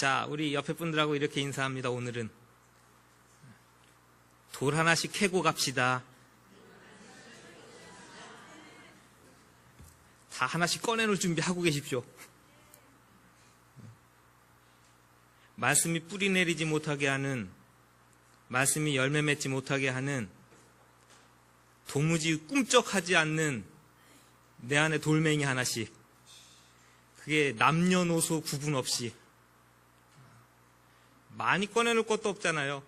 자, 우리 옆에 분들하고 이렇게 인사합니다. 오늘은 돌 하나씩 캐고 갑시다. 다 하나씩 꺼내놓을 준비하고 계십시오. 말씀이 뿌리 내리지 못하게 하는, 말씀이 열매 맺지 못하게 하는, 도무지 꿈쩍하지 않는 내 안에 돌멩이 하나씩, 그게 남녀노소 구분 없이 많이 꺼내놓을 것도 없잖아요.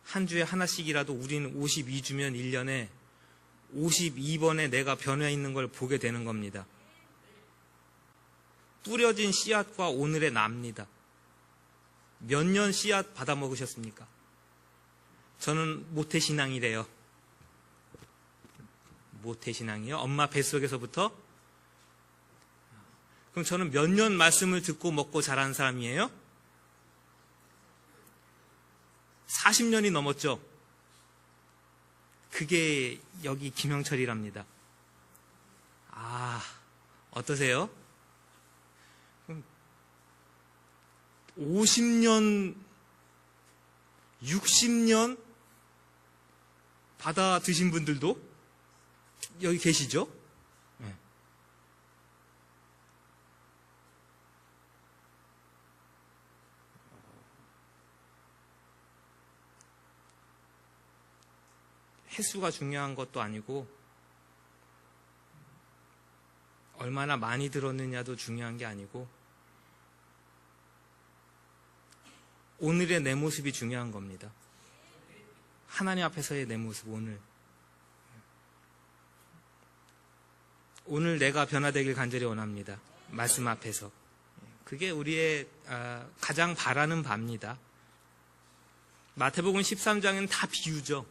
한 주에 하나씩이라도 우리는 52주면 1년에 52번에 내가 변해 있는 걸 보게 되는 겁니다. 뿌려진 씨앗과 오늘의 납니다. 몇 년 씨앗 받아 먹으셨습니까? 저는 모태신앙이래요. 모태신앙이요? 엄마 뱃속에서부터? 그럼 저는 몇 년 말씀을 듣고 먹고 자란 사람이에요? 40년이 넘었죠? 그게 여기 김영철이랍니다. 아, 어떠세요? 50년, 60년 받아 드신 분들도 여기 계시죠? 네. 횟수가 중요한 것도 아니고 얼마나 많이 들었느냐도 중요한 게 아니고 오늘의 내 모습이 중요한 겁니다. 하나님 앞에서의 내 모습, 오늘 내가 변화되길 간절히 원합니다. 말씀 앞에서. 그게 우리의 가장 바라는 바입니다. 마태복음 13장에는 다 비유죠.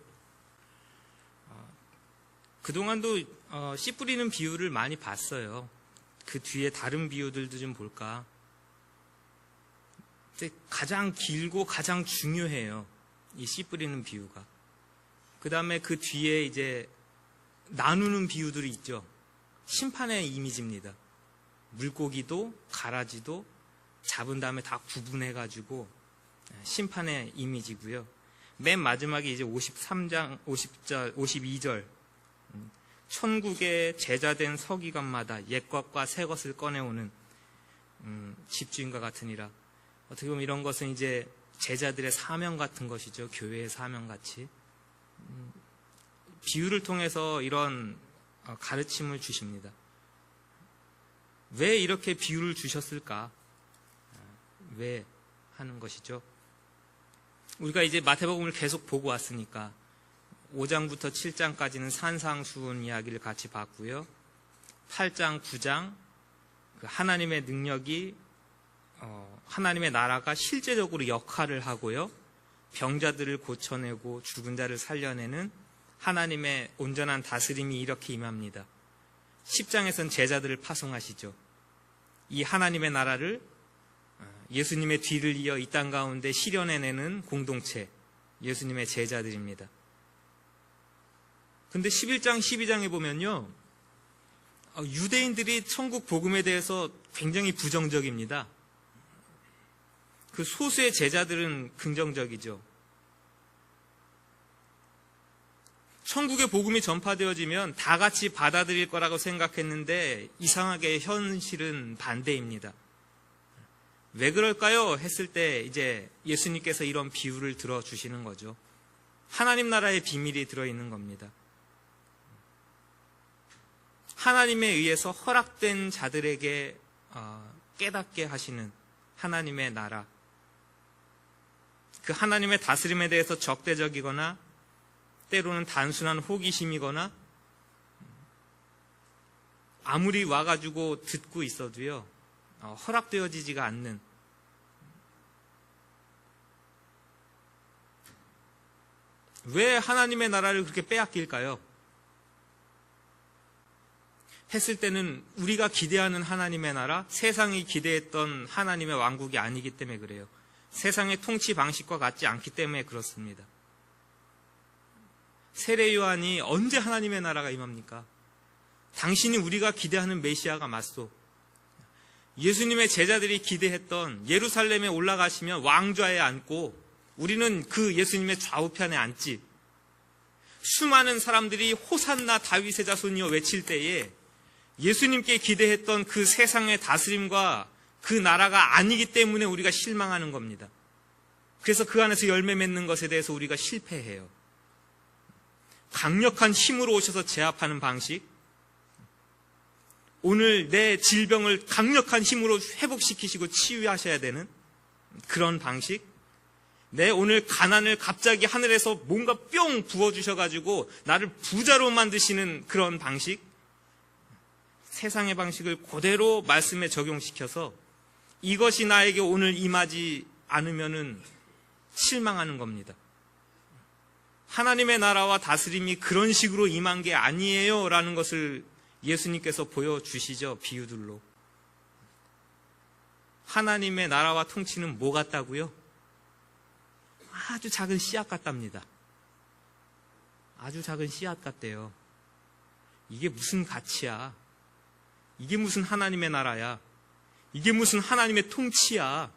그동안도 씨 뿌리는 비유를 많이 봤어요. 그 뒤에 다른 비유들도 좀 볼까. 가장 길고 가장 중요해요. 이 씨 뿌리는 비유가. 그 다음에 그 뒤에 이제 나누는 비유들이 있죠. 심판의 이미지입니다. 물고기도 가라지도 잡은 다음에 다 구분해가지고 심판의 이미지고요. 맨 마지막에 이제 53장 52절 천국에 제자된 서기관마다 옛것과 새것을 꺼내오는 집주인과 같으니라. 어떻게 보면 이런 것은 이제 제자들의 사명 같은 것이죠. 교회의 사명같이. 비유를 통해서 이런 가르침을 주십니다. 왜 이렇게 비유를 주셨을까? 왜 하는 것이죠? 우리가 이제 마태복음을 계속 보고 왔으니까 5장부터 7장까지는 산상수훈 이야기를 같이 봤고요. 8장, 9장 그 하나님의 능력이 하나님의 나라가 실제적으로 역할을 하고요. 병자들을 고쳐내고 죽은 자를 살려내는 하나님의 온전한 다스림이 이렇게 임합니다. 10장에서는 제자들을 파송하시죠. 이 하나님의 나라를 예수님의 뒤를 이어 이 땅 가운데 실현해내는 공동체, 예수님의 제자들입니다. 근데 11장, 12장에 보면요, 유대인들이 천국 복음에 대해서 굉장히 부정적입니다. 그 소수의 제자들은 긍정적이죠. 천국의 복음이 전파되어지면 다 같이 받아들일 거라고 생각했는데 이상하게 현실은 반대입니다. 왜 그럴까요? 했을 때 이제 예수님께서 이런 비유를 들어주시는 거죠. 하나님 나라의 비밀이 들어있는 겁니다. 하나님에 의해서 허락된 자들에게 깨닫게 하시는 하나님의 나라. 그 하나님의 다스림에 대해서 적대적이거나 때로는 단순한 호기심이거나 아무리 와가지고 듣고 있어도요, 허락되어지지가 않는 왜 하나님의 나라를 그렇게 빼앗길까요? 했을 때는 우리가 기대하는 하나님의 나라, 세상이 기대했던 하나님의 왕국이 아니기 때문에 그래요. 세상의 통치 방식과 같지 않기 때문에 그렇습니다. 세례 요한이 언제 하나님의 나라가 임합니까? 당신이 우리가 기대하는 메시아가 맞소. 예수님의 제자들이 기대했던 예루살렘에 올라가시면 왕좌에 앉고 우리는 그 예수님의 좌우편에 앉지. 수많은 사람들이 호산나 다윗의 자손이여 외칠 때에 예수님께 기대했던 그 세상의 다스림과 그 나라가 아니기 때문에 우리가 실망하는 겁니다. 그래서 그 안에서 열매 맺는 것에 대해서 우리가 실패해요. 강력한 힘으로 오셔서 제압하는 방식, 오늘 내 질병을 강력한 힘으로 회복시키시고 치유하셔야 되는 그런 방식, 내 오늘 가난을 갑자기 하늘에서 뭔가 뿅 부어주셔가지고 나를 부자로 만드시는 그런 방식, 세상의 방식을 그대로 말씀에 적용시켜서 이것이 나에게 오늘 임하지 않으면은 실망하는 겁니다. 하나님의 나라와 다스림이 그런 식으로 임한 게 아니에요 라는 것을 예수님께서 보여주시죠. 비유들로. 하나님의 나라와 통치는 뭐 같다고요? 아주 작은 씨앗 같답니다. 아주 작은 씨앗 같대요. 이게 무슨 가치야? 이게 무슨 하나님의 나라야? 이게 무슨 하나님의 통치야?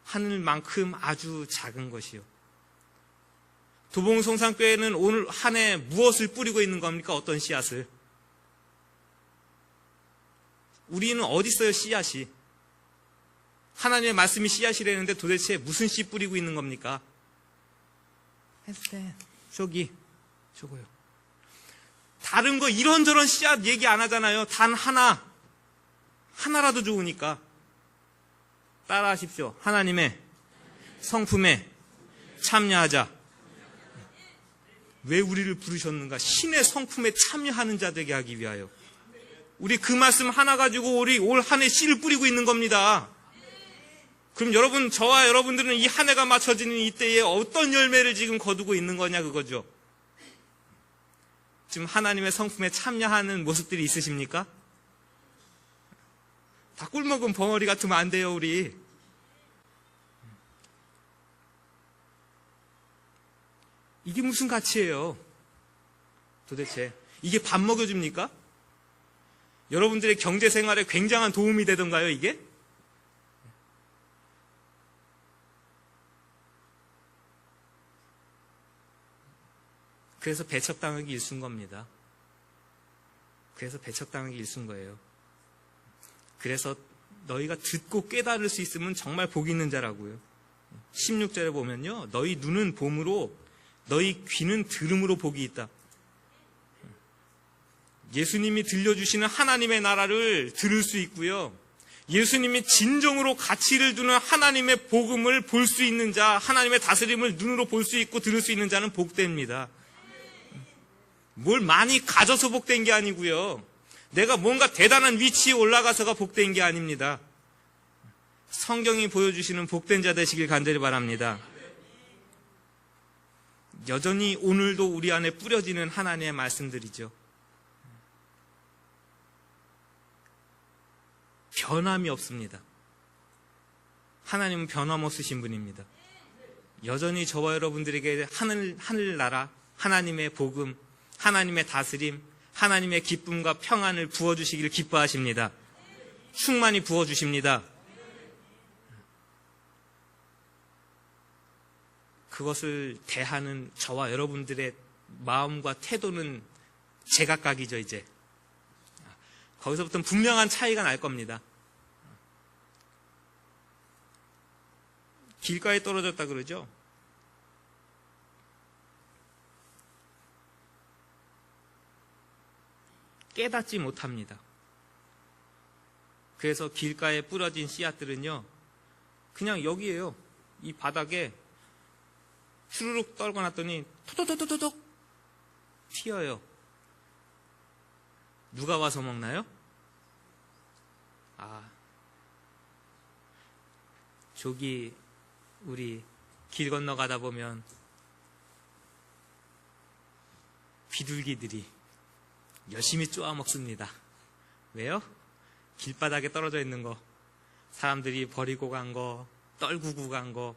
하늘만큼 아주 작은 것이요. 도봉성산교회는 오늘 한 해 무엇을 뿌리고 있는 겁니까? 어떤 씨앗을? 우리는 어디 있어요, 씨앗이? 하나님의 말씀이 씨앗이라는데 도대체 무슨 씨 뿌리고 있는 겁니까? 저거요. 다른 거 이런저런 씨앗 얘기 안 하잖아요. 단 하나라도 좋으니까. 따라하십시오. 하나님의 성품에 참여하자. 왜 우리를 부르셨는가? 신의 성품에 참여하는 자 되게 하기 위하여. 우리 그 말씀 하나 가지고 우리 올 한 해 씨를 뿌리고 있는 겁니다. 그럼 여러분, 저와 여러분들은 이 한 해가 맞춰지는 이때에 어떤 열매를 지금 거두고 있는 거냐 그거죠. 지금 하나님의 성품에 참여하는 모습들이 있으십니까? 다 꿀먹은 벙어리 같으면 안 돼요, 우리. 이게 무슨 가치예요? 도대체 이게 밥 먹여줍니까? 여러분들의 경제 생활에 굉장한 도움이 되던가요, 이게? 그래서 배척당하기 일순 겁니다. 그래서 배척당하기 일순 거예요. 그래서 너희가 듣고 깨달을 수 있으면 정말 복 있는 자라고요. 16절에 보면요, 너희 눈은 봄으로 너희 귀는 들음으로 복이 있다. 예수님이 들려주시는 하나님의 나라를 들을 수 있고요, 예수님이 진정으로 가치를 두는 하나님의 복음을 볼 수 있는 자, 하나님의 다스림을 눈으로 볼 수 있고 들을 수 있는 자는 복됩니다. 뭘 많이 가져서 복된 게 아니고요, 내가 뭔가 대단한 위치에 올라가서가 복된 게 아닙니다. 성경이 보여주시는 복된 자 되시길 간절히 바랍니다. 여전히 오늘도 우리 안에 뿌려지는 하나님의 말씀들이죠. 변함이 없습니다. 하나님은 변함없으신 분입니다. 여전히 저와 여러분들에게 하늘나라, 하나님의 복음, 하나님의 다스림, 하나님의 기쁨과 평안을 부어주시기를 기뻐하십니다. 충만히 부어주십니다. 그것을 대하는 저와 여러분들의 마음과 태도는 제각각이죠, 이제. 거기서부터는 분명한 차이가 날 겁니다. 길가에 떨어졌다 그러죠? 깨닫지 못합니다. 그래서 길가에 뿌려진 씨앗들은요, 그냥 여기에요. 이 바닥에 추르륵 떨궈 놨더니 토토토토토톡 튀어요. 누가 와서 먹나요? 저기 우리 길 건너가다 보면 비둘기들이 열심히 쪼아 먹습니다. 왜요? 길바닥에 떨어져 있는 거, 사람들이 버리고 간 거, 떨구고 간 거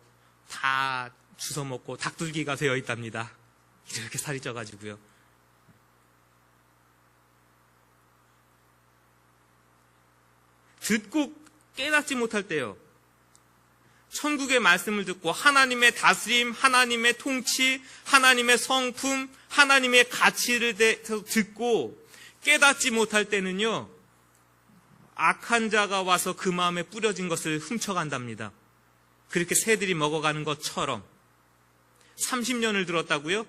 다 주워 먹고 닭둘기가 되어 있답니다. 이렇게 살이 쪄가지고요. 듣고 깨닫지 못할 때요. 천국의 말씀을 듣고 하나님의 다스림, 하나님의 통치, 하나님의 성품, 하나님의 가치를 대해서 듣고 깨닫지 못할 때는요, 악한 자가 와서 그 마음에 뿌려진 것을 훔쳐간답니다. 그렇게 새들이 먹어가는 것처럼. 30년을 들었다고요?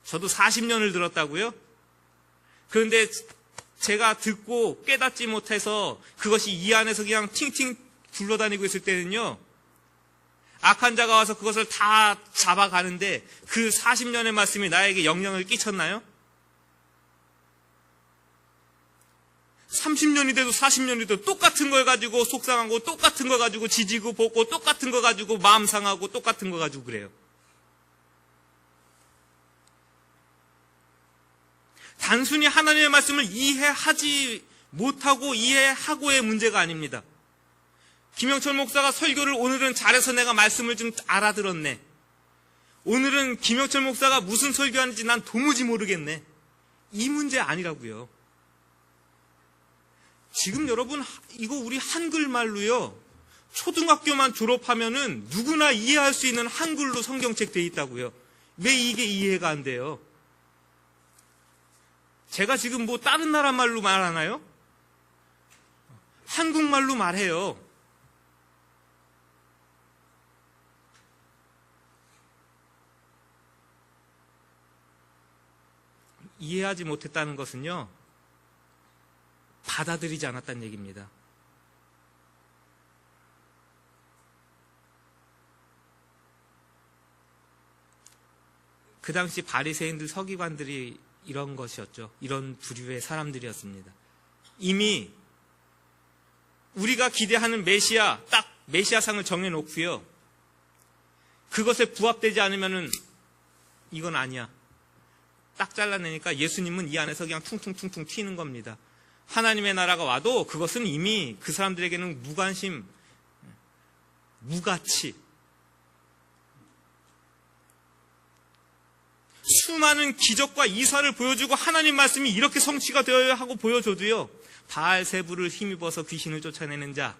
저도 40년을 들었다고요? 그런데 제가 듣고 깨닫지 못해서 그것이 이 안에서 그냥 팅팅 굴러다니고 있을 때는요, 악한 자가 와서 그것을 다 잡아가는데 그 40년의 말씀이 나에게 영향을 끼쳤나요? 30년이 돼도 40년이 돼도 똑같은 걸 가지고 속상하고 똑같은 걸 가지고 지지고 볶고 똑같은 걸 가지고 마음 상하고 똑같은 걸 가지고 그래요. 단순히 하나님의 말씀을 이해하지 못하고 이해하고의 문제가 아닙니다. 김영철 목사가 설교를 오늘은 잘해서 내가 말씀을 좀 알아들었네. 오늘은 김영철 목사가 무슨 설교하는지 난 도무지 모르겠네. 이 문제 아니라고요. 지금 여러분 이거 우리 한글말로요. 초등학교만 졸업하면은 누구나 이해할 수 있는 한글로 성경책 돼 있다고요. 왜 이게 이해가 안 돼요? 제가 지금 뭐 다른 나라 말로 말하나요? 한국말로 말해요. 이해하지 못했다는 것은요, 받아들이지 않았다는 얘기입니다. 그 당시 바리새인들, 서기관들이 이런 것이었죠. 이런 부류의 사람들이었습니다. 이미 우리가 기대하는 메시아, 딱 메시아상을 정해놓고요, 그것에 부합되지 않으면은 이건 아니야. 딱 잘라내니까 예수님은 이 안에서 그냥 퉁퉁퉁퉁 튀는 겁니다. 하나님의 나라가 와도 그것은 이미 그 사람들에게는 무관심, 무가치. 수많은 기적과 이사를 보여주고 하나님 말씀이 이렇게 성취가 되어야 하고 보여줘도요, 바알세부를 힘입어서 귀신을 쫓아내는 자,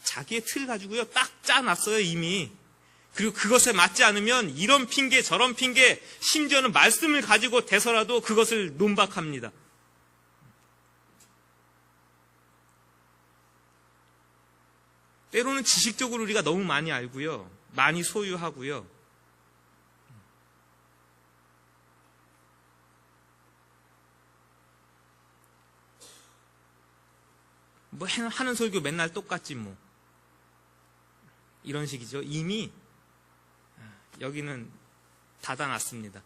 자기의 틀 가지고요 딱 짜놨어요 이미. 그리고 그것에 맞지 않으면 이런 핑계 저런 핑계, 심지어는 말씀을 가지고 대서라도 그것을 논박합니다. 때로는 지식적으로 우리가 너무 많이 알고요, 많이 소유하고요, 뭐 하는 설교 맨날 똑같지 뭐, 이런 식이죠. 이미 여기는 닫아놨습니다.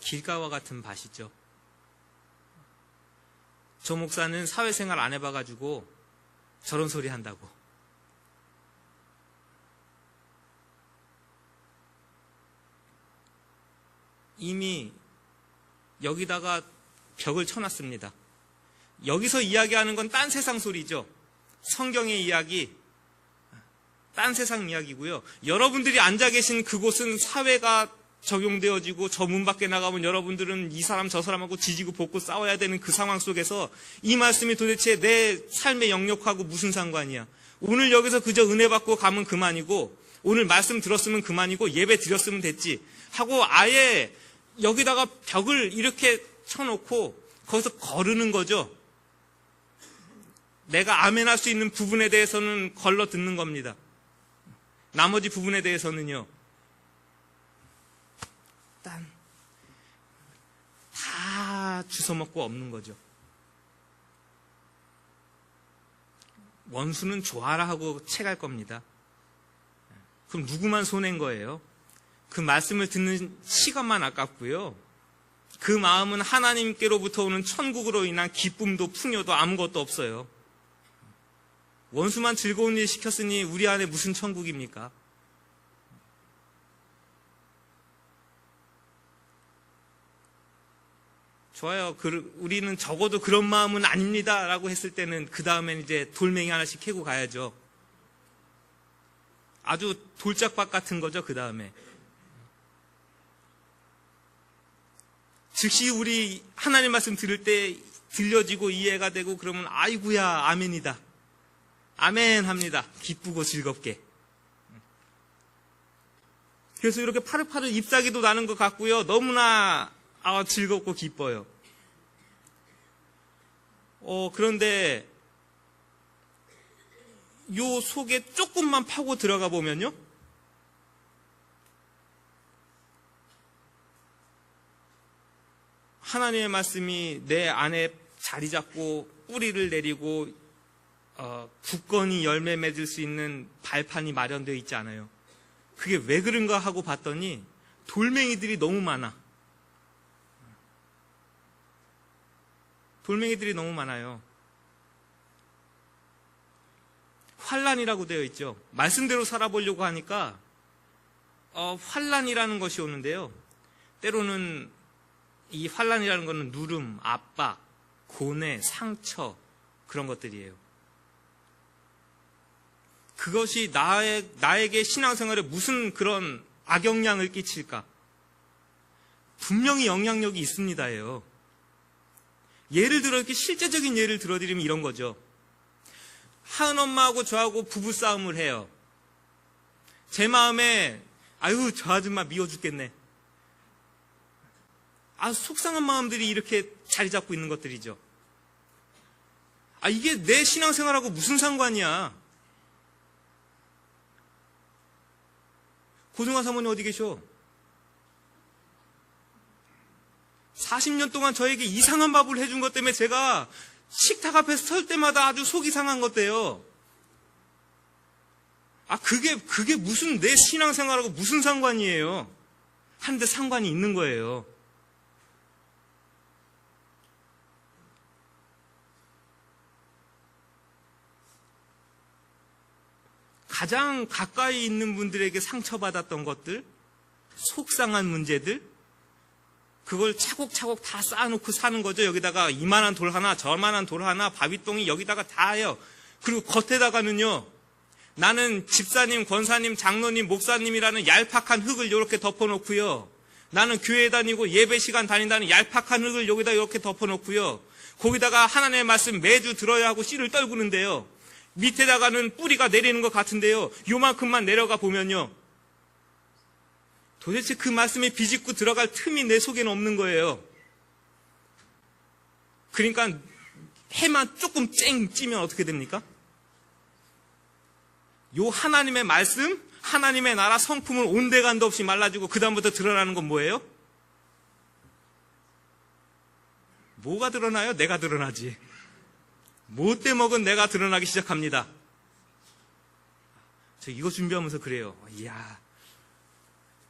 길가와 같은 밭이죠. 저 목사는 사회생활 안 해봐가지고 저런 소리 한다고. 이미 여기다가 벽을 쳐놨습니다. 여기서 이야기하는 건 딴 세상 소리죠. 성경의 이야기, 딴 세상 이야기고요. 여러분들이 앉아 계신 그곳은 사회가 적용되어지고 저 문 밖에 나가면 여러분들은 이 사람 저 사람하고 지지고 볶고 싸워야 되는 그 상황 속에서 이 말씀이 도대체 내 삶의 영역하고 무슨 상관이야. 오늘 여기서 그저 은혜 받고 가면 그만이고, 오늘 말씀 들었으면 그만이고, 예배 드렸으면 됐지 하고 아예 여기다가 벽을 이렇게 쳐놓고 거기서 거르는 거죠. 내가 아멘할 수 있는 부분에 대해서는 걸러 듣는 겁니다. 나머지 부분에 대해서는요, 다 주워먹고 없는 거죠. 원수는 좋아라 하고 채갈 겁니다. 그럼 누구만 손해인 거예요? 그 말씀을 듣는 시간만 아깝고요, 그 마음은 하나님께로부터 오는 천국으로 인한 기쁨도 풍요도 아무것도 없어요. 원수만 즐거운 일 시켰으니 우리 안에 무슨 천국입니까? 좋아요. 우리는 적어도 그런 마음은 아닙니다 라고 했을 때는 그 다음엔 이제 돌멩이 하나씩 캐고 가야죠. 아주 돌짝밭 같은 거죠. 그 다음에 즉시 우리 하나님 말씀 들을 때 들려지고 이해가 되고 그러면 아이고야 아멘이다. 아멘 합니다. 기쁘고 즐겁게. 그래서 이렇게 파릇파릇 잎사귀도 나는 것 같고요. 너무나 즐겁고 기뻐요. 그런데 요 속에 조금만 파고 들어가 보면요. 하나님의 말씀이 내 안에 자리 잡고 뿌리를 내리고 굳건히 열매 맺을 수 있는 발판이 마련되어 있지 않아요. 그게 왜 그런가 하고 봤더니 돌멩이들이 너무 많아. 돌멩이들이 너무 많아요. 환난이라고 되어 있죠. 말씀대로 살아보려고 하니까 환난이라는 것이 오는데요. 때로는 이 환난이라는 것은 누름, 압박, 고뇌, 상처 그런 것들이에요. 그것이 나에게 신앙생활에 무슨 그런 악영향을 끼칠까? 분명히 영향력이 있습니다예요. 예를 들어 이렇게 실제적인 예를 들어드리면 이런 거죠. 하은 엄마하고 저하고 부부싸움을 해요. 제 마음에 아유 저 아줌마 미워 죽겠네. 속상한 마음들이 이렇게 자리 잡고 있는 것들이죠. 이게 내 신앙생활하고 무슨 상관이야? 고등아 사모님 어디 계셔? 40년 동안 저에게 이상한 밥을 해준 것 때문에 제가 식탁 앞에서 설 때마다 아주 속이 상한 것대요. 그게 무슨 내 신앙생활하고 무슨 상관이에요? 한데 상관이 있는 거예요. 가장 가까이 있는 분들에게 상처받았던 것들, 속상한 문제들, 그걸 차곡차곡 다 쌓아놓고 사는 거죠. 여기다가 이만한 돌 하나, 저만한 돌 하나, 바위똥이 여기다가 다 해요. 그리고 겉에다가는요, 나는 집사님, 권사님, 장로님, 목사님이라는 얄팍한 흙을 이렇게 덮어놓고요. 나는 교회 다니고 예배 시간 다닌다는 얄팍한 흙을 여기다 이렇게 덮어놓고요. 거기다가 하나님의 말씀 매주 들어야 하고 씨를 떨구는데요. 밑에다가는 뿌리가 내리는 것 같은데요. 요만큼만 내려가 보면요. 도대체 그 말씀에 비집고 들어갈 틈이 내 속에는 없는 거예요. 그러니까 해만 조금 쨍 찌면 어떻게 됩니까? 요 하나님의 말씀, 하나님의 나라 성품을 온데간도 없이 말라주고 그 다음부터 드러나는 건 뭐예요? 뭐가 드러나요? 내가 드러나지. 못돼 먹은 내가 드러나기 시작합니다. 저 이거 준비하면서 그래요. 이야,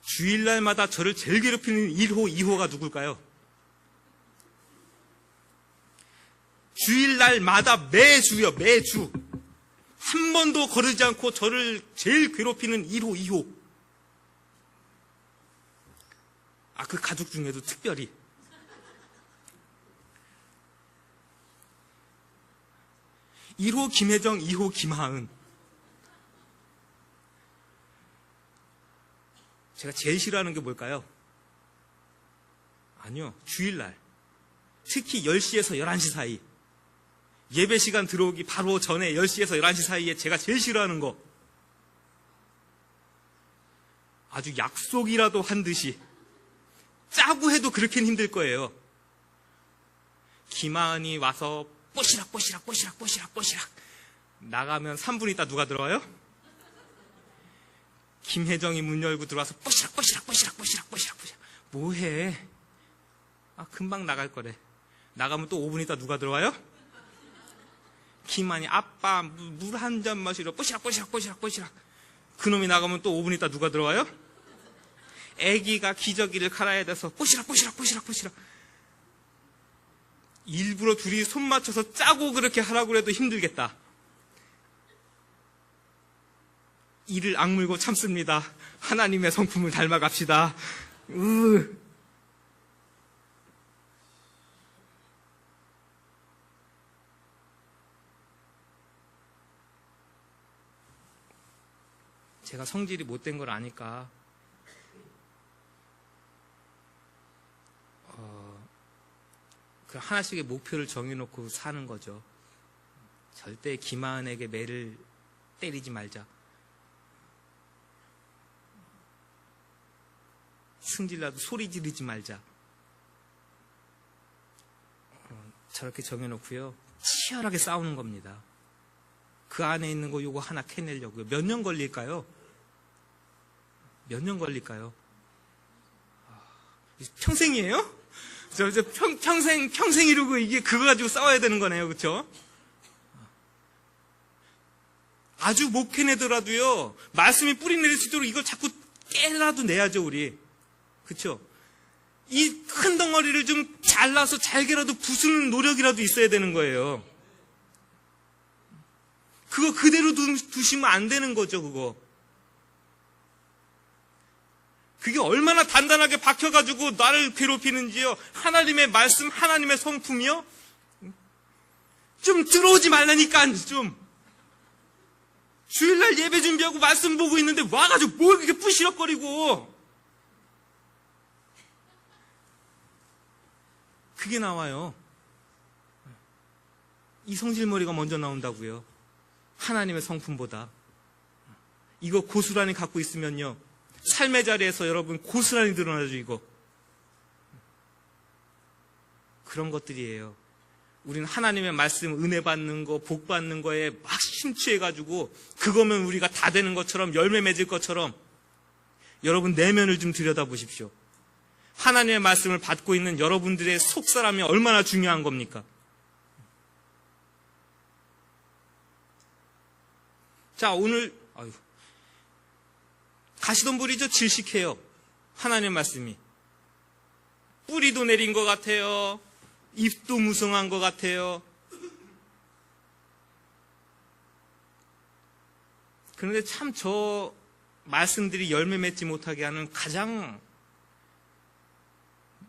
주일날마다 저를 제일 괴롭히는 1호, 2호가 누굴까요? 주일날마다 매주요, 매주. 한 번도 거르지 않고 저를 제일 괴롭히는 1호, 2호. 그 가족 중에도 특별히. 1호 김혜정, 2호 김하은. 제가 제일 싫어하는 게 뭘까요? 아니요, 주일날. 특히 10시에서 11시 사이. 예배 시간 들어오기 바로 전에 10시에서 11시 사이에 제가 제일 싫어하는 거. 아주 약속이라도 한 듯이. 짜고 해도 그렇게는 힘들 거예요. 김하은이 와서 뽀시락 나가면 3분 있다 누가 들어와요? 김혜정이 문 열고 들어와서 뽀시락 뭐해? 금방 나갈 거래. 나가면 또 5분 있다 누가 들어와요? 김하은이 아빠 물 한 잔 마시러 뽀시락 그놈이 나가면 또 5분 있다 누가 들어와요? 애기가 기저귀를 갈아야 돼서 뽀시락 일부러 둘이 손 맞춰서 짜고 그렇게 하라고 해도 힘들겠다. 이를 악물고 참습니다. 하나님의 성품을 닮아갑시다. 제가 성질이 못된 걸 아니까 그 하나씩의 목표를 정해놓고 사는 거죠. 절대 김하은에게 매를 때리지 말자. 승질나도 소리 지르지 말자. 저렇게 정해놓고요. 치열하게 싸우는 겁니다. 그 안에 있는 거 요거 하나 캐내려고요. 몇 년 걸릴까요? 몇 년 걸릴까요? 평생이에요? 평생 이러고 이게 그거 가지고 싸워야 되는 거네요. 그쵸? 아주 못 캐내더라도요. 말씀이 뿌리 내릴 수 있도록 이걸 자꾸 깨라도 내야죠, 우리. 그쵸? 이 큰 덩어리를 좀 잘라서 잘게라도 부수는 노력이라도 있어야 되는 거예요. 그거 그대로 두시면 안 되는 거죠, 그거. 그게 얼마나 단단하게 박혀가지고 나를 괴롭히는지요. 하나님의 말씀, 하나님의 성품이요. 좀 들어오지 말라니까, 좀. 주일날 예배 준비하고 말씀 보고 있는데 와가지고 뭘 그렇게 부시럭거리고. 그게 나와요. 이 성질머리가 먼저 나온다고요. 하나님의 성품보다. 이거 고스란히 갖고 있으면요. 삶의 자리에서 여러분 고스란히 드러나죠, 이거. 그런 것들이에요. 우리는 하나님의 말씀, 은혜 받는 거, 복 받는 거에 막 심취해가지고 그거면 우리가 다 되는 것처럼 열매 맺을 것처럼 여러분 내면을 좀 들여다보십시오. 하나님의 말씀을 받고 있는 여러분들의 속사람이 얼마나 중요한 겁니까? 자, 오늘 가시던 불이죠. 질식해요. 하나님의 말씀이. 뿌리도 내린 것 같아요. 잎도 무성한 것 같아요. 그런데 참 저 말씀들이 열매 맺지 못하게 하는 가장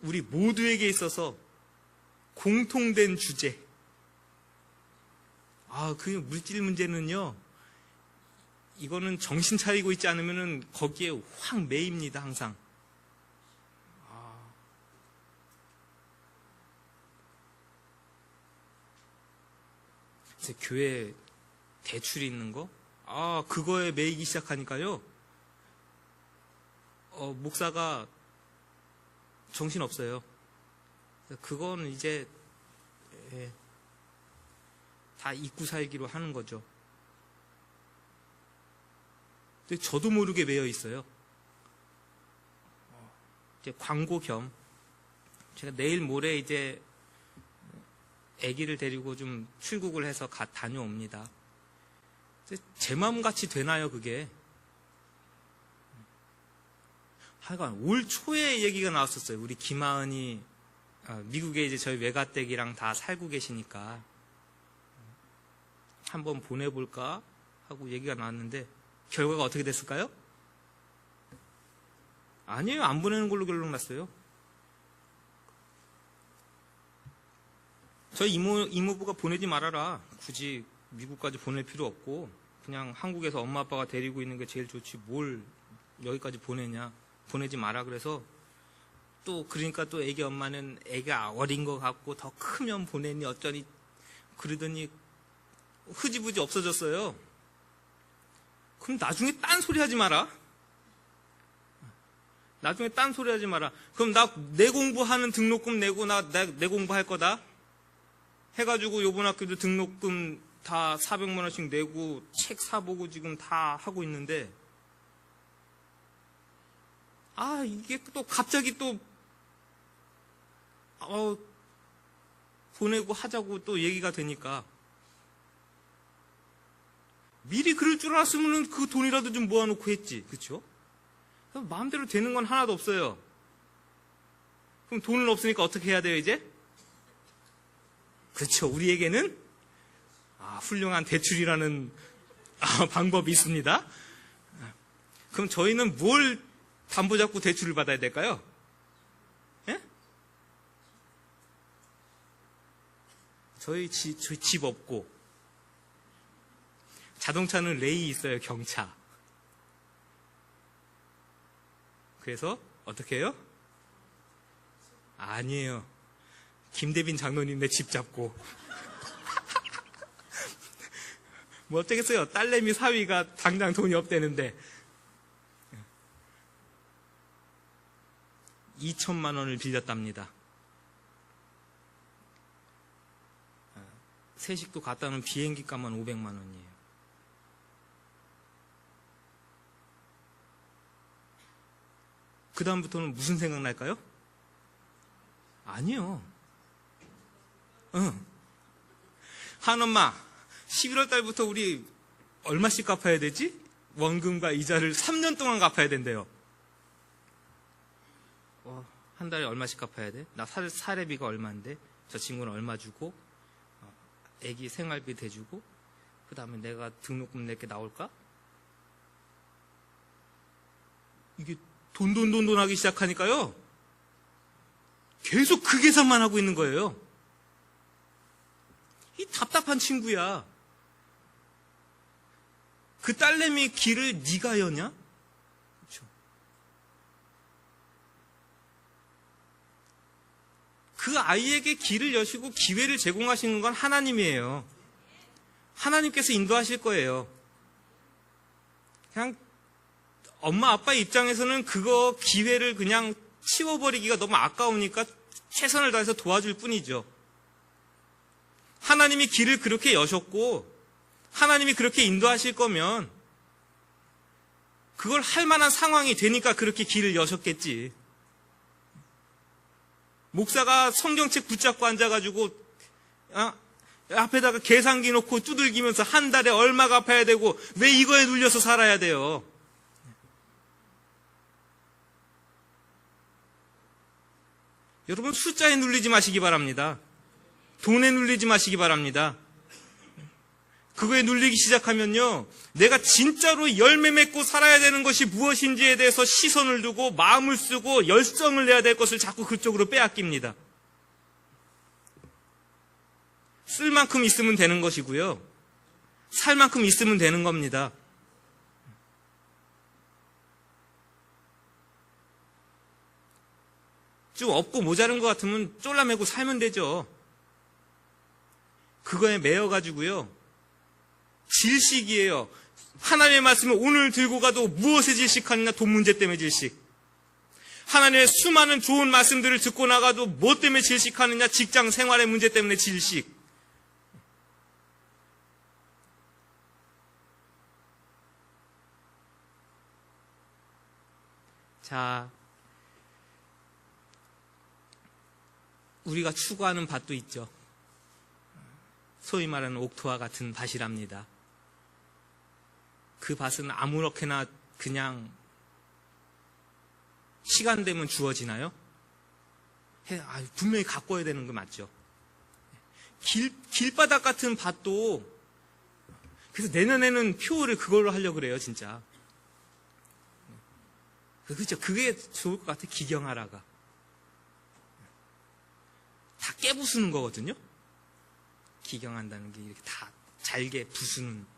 우리 모두에게 있어서 공통된 주제. 그 물질 문제는요. 이거는 정신 차리고 있지 않으면은 거기에 확 매입니다, 항상. 이제 교회 대출이 있는 거? 그거에 매이기 시작하니까요. 목사가 정신 없어요. 그건 이제 다 잊고 살기로 하는 거죠. 근데 저도 모르게 매여 있어요. 이제 광고 겸 제가 내일 모레 이제 아기를 데리고 좀 출국을 해서 다녀옵니다. 제 마음같이 되나요, 그게? 하여간 올 초에 얘기가 나왔었어요. 우리 김하은이 미국에 이제 저희 외가댁이랑 다 살고 계시니까 한번 보내볼까 하고 얘기가 나왔는데 결과가 어떻게 됐을까요? 아니에요. 안 보내는 걸로 결론 났어요. 저희 이모부가 보내지 말아라. 굳이 미국까지 보낼 필요 없고 그냥 한국에서 엄마 아빠가 데리고 있는 게 제일 좋지 뭘 여기까지 보내냐. 보내지 마라 그래서 그러니까 또 애기 엄마는 애가 어린 것 같고 더 크면 보내니 어쩌니 그러더니 흐지부지 없어졌어요. 그럼 나중에 딴소리 하지 마라. 나중에 딴소리 하지 마라. 그럼 내 공부하는 등록금 내고 내 공부할 거다. 해가지고 요번 학교도 등록금 다 400만 원씩 내고 책 사보고 지금 다 하고 있는데 이게 또 갑자기 또 보내고 하자고 또 얘기가 되니까 미리 그럴 줄 알았으면 그 돈이라도 좀 모아놓고 했지. 그렇죠? 마음대로 되는 건 하나도 없어요. 그럼 돈은 없으니까 어떻게 해야 돼요 이제? 그렇죠. 우리에게는 훌륭한 대출이라는 방법이 있습니다. 그럼 저희는 뭘 담보 잡고 대출을 받아야 될까요? 예? 저희 집 없고 자동차는 레이 있어요. 경차. 그래서 어떻게 해요? 아니에요. 김대빈 장로님네 집 잡고. 뭐 어쩌겠어요. 딸내미 사위가 당장 돈이 없대는데. 2천만 원을 빌렸답니다. 세식도 갔다 오는 비행기 값만 500만 원이에요. 그 다음부터는 무슨 생각 날까요? 아니요. 한엄마, 11월 달부터 우리 얼마씩 갚아야 되지? 원금과 이자를 3년 동안 갚아야 된대요. 한 달에 얼마씩 갚아야 돼? 나 사례비가 얼마인데? 저 친구는 얼마 주고, 애기 생활비 대주고, 그 다음에 내가 등록금 낼게 나올까? 이게 돈 하기 시작하니까요. 계속 그 계산만 하고 있는 거예요. 이 답답한 친구야. 그 딸내미 길을 네가 여냐? 그렇죠. 그 아이에게 길을 여시고 기회를 제공하시는 건 하나님이에요. 하나님께서 인도하실 거예요. 그냥 엄마 아빠 입장에서는 그거 기회를 그냥 치워버리기가 너무 아까우니까 최선을 다해서 도와줄 뿐이죠. 하나님이 길을 그렇게 여셨고 하나님이 그렇게 인도하실 거면 그걸 할 만한 상황이 되니까 그렇게 길을 여셨겠지. 목사가 성경책 붙잡고 앉아가지고 앞에다가 계산기 놓고 두들기면서 한 달에 얼마 갚아야 되고 왜 이거에 눌려서 살아야 돼요. 여러분 숫자에 눌리지 마시기 바랍니다. 돈에 눌리지 마시기 바랍니다. 그거에 눌리기 시작하면요, 내가 진짜로 열매 맺고 살아야 되는 것이 무엇인지에 대해서 시선을 두고 마음을 쓰고 열정을 내야 될 것을 자꾸 그쪽으로 빼앗깁니다. 쓸 만큼 있으면 되는 것이고요, 살 만큼 있으면 되는 겁니다. 좀 없고 모자른 것 같으면 쫄라매고 살면 되죠. 그거에 매여가지고요, 질식이에요. 하나님의 말씀을 오늘 들고 가도 무엇에 질식하느냐? 돈 문제 때문에 질식. 하나님의 수많은 좋은 말씀들을 듣고 나가도 뭐 때문에 질식하느냐? 직장 생활의 문제 때문에 질식. 자, 우리가 추구하는 밭도 있죠. 소위 말하는 옥토와 같은 밭이랍니다. 그 밭은 아무렇게나 그냥 시간 되면 주어지나요? 분명히 갖고 와야 되는 거 맞죠? 길바닥 같은 밭도, 그래서 내년에는 표를 그걸로 하려고 그래요, 진짜. 그렇죠. 그게 좋을 것 같아, 기경하라가. 다 깨부수는 거거든요? 기경한다는 게 이렇게 다 잘게 부수는.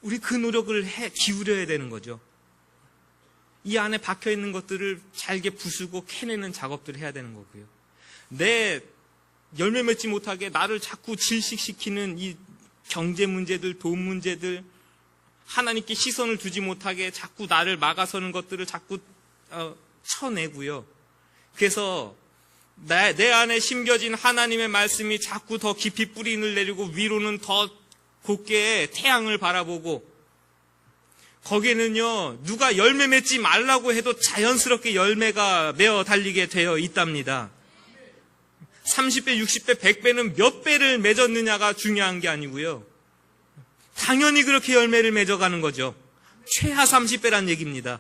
우리 그 노력을 기울여야 되는 거죠. 이 안에 박혀있는 것들을 잘게 부수고 캐내는 작업들을 해야 되는 거고요. 내 열매 맺지 못하게 나를 자꾸 질식시키는 이 경제 문제들, 돈 문제들, 하나님께 시선을 두지 못하게 자꾸 나를 막아서는 것들을 자꾸 쳐내고요. 그래서 내 안에 심겨진 하나님의 말씀이 자꾸 더 깊이 뿌리를 내리고 위로는 더 곱게 태양을 바라보고, 거기에는요, 누가 열매 맺지 말라고 해도 자연스럽게 열매가 메어 달리게 되어 있답니다. 30배, 60배, 100배는 몇 배를 맺었느냐가 중요한 게 아니고요, 당연히 그렇게 열매를 맺어가는 거죠. 최하 30배란 얘기입니다.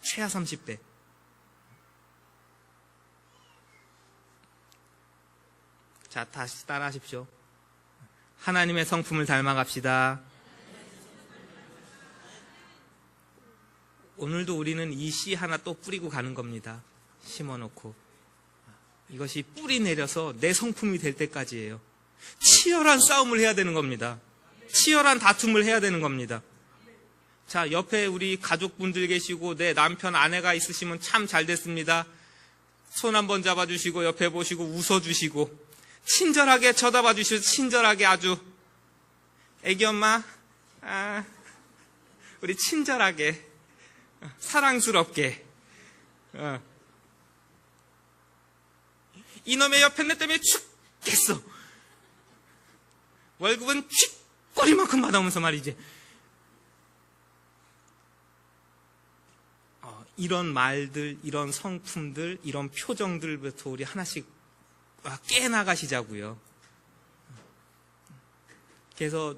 최하 30배. 자, 다시 따라 하십시오. 하나님의 성품을 닮아갑시다. 오늘도 우리는 이 씨 하나 또 뿌리고 가는 겁니다. 심어놓고. 이것이 뿌리 내려서 내 성품이 될 때까지예요. 치열한 싸움을 해야 되는 겁니다. 치열한 다툼을 해야 되는 겁니다. 자, 옆에 우리 가족분들 계시고 내 남편, 아내가 있으시면 참 잘 됐습니다. 손 한번 잡아주시고 옆에 보시고 웃어주시고 친절하게 쳐다봐 주시고 친절하게 아주 애기 엄마, 우리 친절하게 사랑스럽게 이놈의 옆에 내 때문에 죽겠어. 월급은 쥐꼬리만큼 받아오면서 말이지. 이런 말들, 이런 성품들, 이런 표정들부터 우리 하나씩 깨나가시자고요. 그래서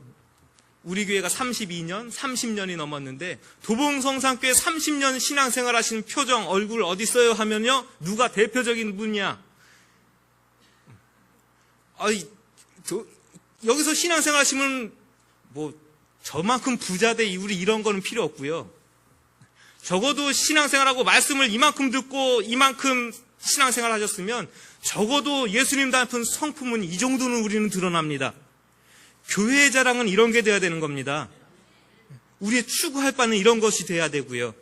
우리 교회가 32년, 30년이 넘었는데 도봉성산교회 30년 신앙생활 하시는 표정, 얼굴 어디 있어요 하면요, 누가 대표적인 분이야? 여기서 신앙생활 하시면 뭐 저만큼 부자돼 우리 이런 거는 필요 없고요. 적어도 신앙생활하고 말씀을 이만큼 듣고 이만큼 신앙생활 하셨으면 적어도 예수님 닮은 성품은 이 정도는 우리는 드러납니다. 교회의 자랑은 이런 게 돼야 되는 겁니다. 우리의 추구할 바는 이런 것이 돼야 되고요.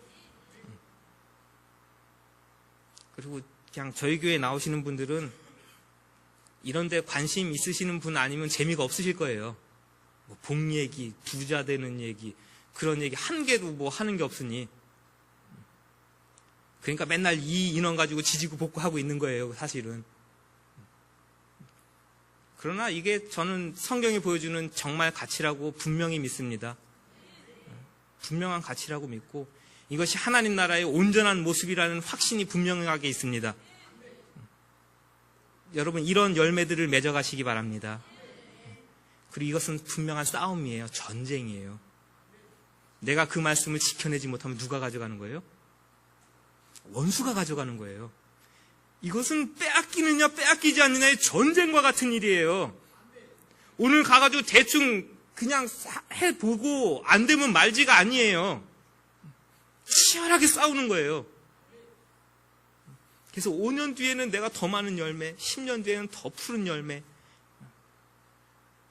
그리고 그냥 저희 교회에 나오시는 분들은 이런 데 관심 있으시는 분 아니면 재미가 없으실 거예요. 뭐 복 얘기, 부자 되는 얘기, 그런 얘기 한 개도 뭐 하는 게 없으니. 그러니까 맨날 이 인원 가지고 지지고 볶고 하고 있는 거예요, 사실은. 그러나 이게 저는 성경이 보여주는 정말 가치라고 분명히 믿습니다. 분명한 가치라고 믿고 이것이 하나님 나라의 온전한 모습이라는 확신이 분명하게 있습니다. 여러분, 이런 열매들을 맺어가시기 바랍니다. 그리고 이것은 분명한 싸움이에요. 전쟁이에요. 내가 그 말씀을 지켜내지 못하면 누가 가져가는 거예요? 원수가 가져가는 거예요. 이것은 빼앗기느냐 빼앗기지 않느냐의 전쟁과 같은 일이에요. 오늘 가가지고 대충 그냥 해보고 안 되면 말지가 아니에요. 치열하게 싸우는 거예요. 그래서 5년 뒤에는 내가 더 많은 열매, 10년 뒤에는 더 푸른 열매.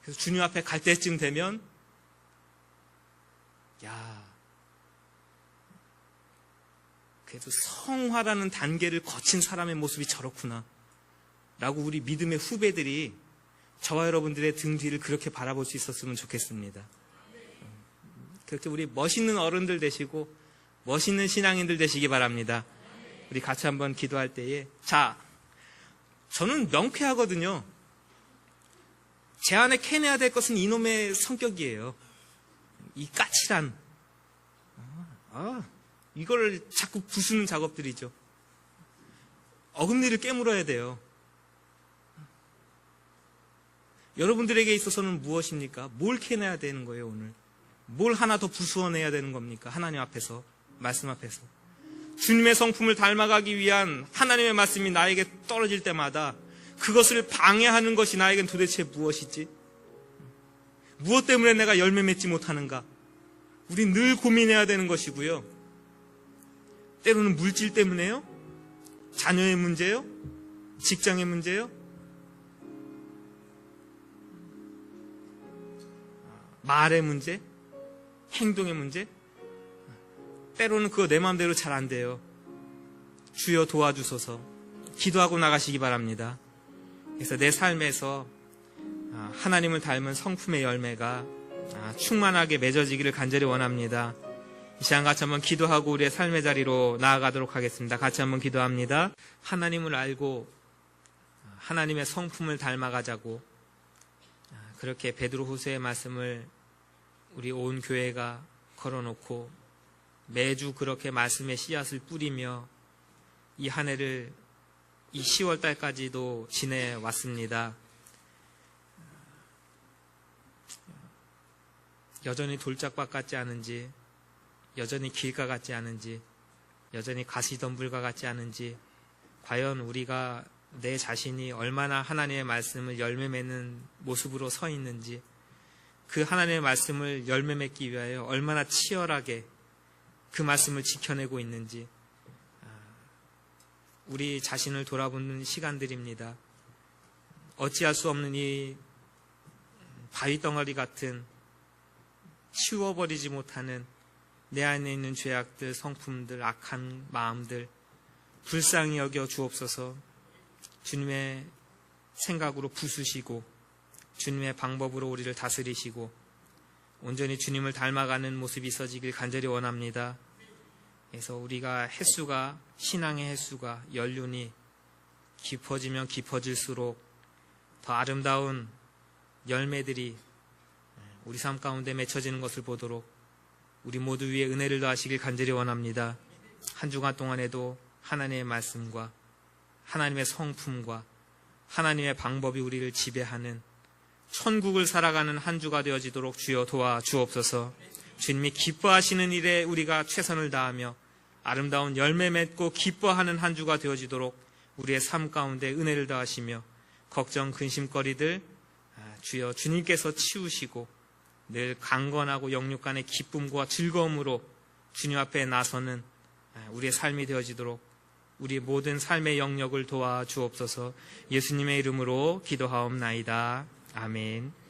그래서 주님 앞에 갈 때쯤 되면 그래도 성화라는 단계를 거친 사람의 모습이 저렇구나 라고 우리 믿음의 후배들이 저와 여러분들의 등 뒤를 그렇게 바라볼 수 있었으면 좋겠습니다. 그렇게 우리 멋있는 어른들 되시고 멋있는 신앙인들 되시기 바랍니다. 우리 같이 한번 기도할 때에, 자, 저는 명쾌하거든요. 제 안에 캐내야 될 것은 이놈의 성격이에요. 이 까칠한, 이걸 자꾸 부수는 작업들이죠. 어금니를 깨물어야 돼요. 여러분들에게 있어서는 무엇입니까? 뭘 캐내야 되는 거예요, 오늘? 뭘 하나 더 부수어내야 되는 겁니까? 하나님 앞에서, 말씀 앞에서. 주님의 성품을 닮아가기 위한 하나님의 말씀이 나에게 떨어질 때마다 그것을 방해하는 것이 나에겐 도대체 무엇이지? 무엇 때문에 내가 열매 맺지 못하는가? 우리 늘 고민해야 되는 것이고요. 때로는 물질 때문에요? 자녀의 문제요? 직장의 문제요? 말의 문제? 행동의 문제? 때로는 그거 내 마음대로 잘 안 돼요. 주여 도와주소서. 기도하고 나가시기 바랍니다. 그래서 내 삶에서 하나님을 닮은 성품의 열매가 충만하게 맺어지기를 간절히 원합니다. 이 시간 같이 한번 기도하고 우리의 삶의 자리로 나아가도록 하겠습니다. 같이 한번 기도합니다. 하나님을 알고 하나님의 성품을 닮아가자고, 그렇게 베드로후서의 말씀을 우리 온 교회가 걸어놓고 매주 그렇게 말씀의 씨앗을 뿌리며 이 한 해를 이 10월 달까지도 지내왔습니다. 여전히 돌짝밭 같지 않은지, 여전히 길가 같지 않은지, 여전히 가시덤불과 같지 않은지, 과연 우리가 내 자신이 얼마나 하나님의 말씀을 열매 맺는 모습으로 서 있는지, 그 하나님의 말씀을 열매 맺기 위하여 얼마나 치열하게 그 말씀을 지켜내고 있는지 우리 자신을 돌아보는 시간들입니다. 어찌할 수 없는 이 바위덩어리 같은 치워버리지 못하는 내 안에 있는 죄악들, 성품들, 악한 마음들 불쌍히 여겨 주옵소서. 주님의 생각으로 부수시고 주님의 방법으로 우리를 다스리시고 온전히 주님을 닮아가는 모습이 있어지길 간절히 원합니다. 그래서 우리가 횟수가, 신앙의 횟수가 연륜이 깊어지면 깊어질수록 더 아름다운 열매들이 우리 삶 가운데 맺혀지는 것을 보도록 우리 모두 위에 은혜를 더하시길 간절히 원합니다. 한 주간 동안에도 하나님의 말씀과 하나님의 성품과 하나님의 방법이 우리를 지배하는 천국을 살아가는 한 주가 되어지도록 주여 도와주옵소서. 주님이 기뻐하시는 일에 우리가 최선을 다하며 아름다운 열매 맺고 기뻐하는 한 주가 되어지도록 우리의 삶 가운데 은혜를 더하시며 걱정, 근심거리들 주여 주님께서 치우시고 늘 강건하고 영육간의 기쁨과 즐거움으로 주님 앞에 나서는 우리의 삶이 되어지도록 우리 모든 삶의 영역을 도와주옵소서. 예수님의 이름으로 기도하옵나이다. 아멘.